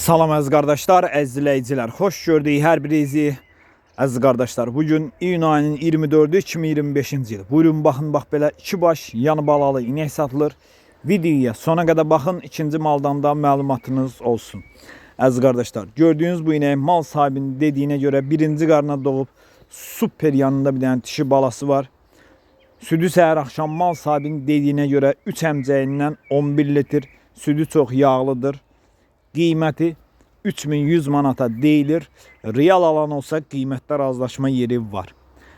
Salam əziz qardaşlar, əziz izləyicilər. Xoş gördük hər birinizi. Əziz qardaşlar, bugün iyun ayının 24-ü 2025-ci il. Buyurun baxın, bax belə 2 baş yanı balalı inək satılır. Videoya sona qədər baxın, ikinci maldan da məlumatınız olsun. Əziz qardaşlar, gördüyünüz bu inək mal sahibinin dediyinə görə birinci qarına doğub super yanında bir dənə dişi balası var. Südü səhər axşam mal sahibinin dediyinə görə 3 əmcəyindən 11 litr, südü çox yağlıdır. Qiyməti 3100 manata deyilir. Real alan olsa qiymətdə razılaşma yeri var.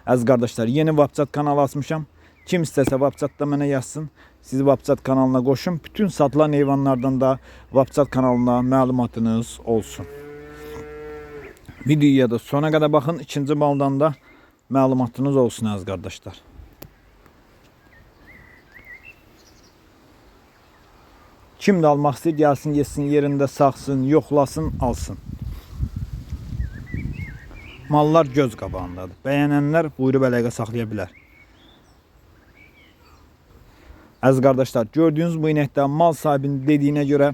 Əziz qardaşlar, yeni WhatsApp kanalı açmışam. Kim istəsə WhatsAppda mənə yazsın. Sizi WhatsApp kanalına qoşun. Bütün satılan heyvanlardan da WhatsApp kanalına məlumatınız olsun. Videoya da sona qədər baxın. İkinci maldan da məlumatınız olsun əziz qardaşlar. Kim de almaq istəyir, gəlsin, yesin, yerində saxsın, yoxlasın, alsın. Mallar göz qabağındadır. Bəyənənlər buyurub əlaqə saxlaya bilər. Əziz qardaşlar, gördüyünüz bu inəkdə mal sahibinin dediyinə görə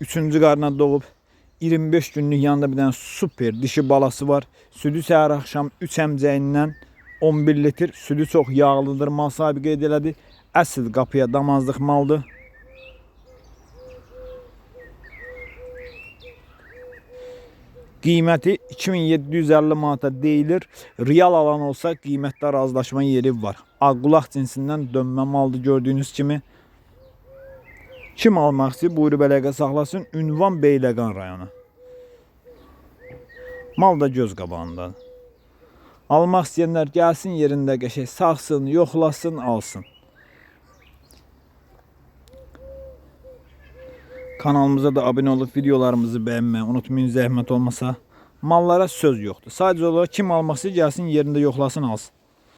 3-cü qarına doğub 25 günlük yanında bir dənə super dişi balası var. Südü səhər axşam 3 əmcəyindən 11 litr. Südü çox yağlıdır. Mal sahibi qeyd elədi. Əsl qapıya damazlıq maldır. Qiyməti 2750 manata deyilir. Real alan olsa qiymətdə razılaşma yeri var. Ağqulaq cinsindən dönmə maldır gördüyünüz kimi. Kim almaq istəyir, buyurub əlaqə saxlasın. Ünvan Beyləqan rayonu. Mal da göz qabağındadır. Almaq istəyənlər gəlsin, yerində qəşəng saxsın, yoxlasın, alsın. Kanalımıza da abone olup videolarımızı beğenmeyi unutmayın, zəhmət olmasa. Mallara söz yoxdur. Sadəcə olaraq kim almaq istəyir, gəlsin, yerində yoxlasın, alsın.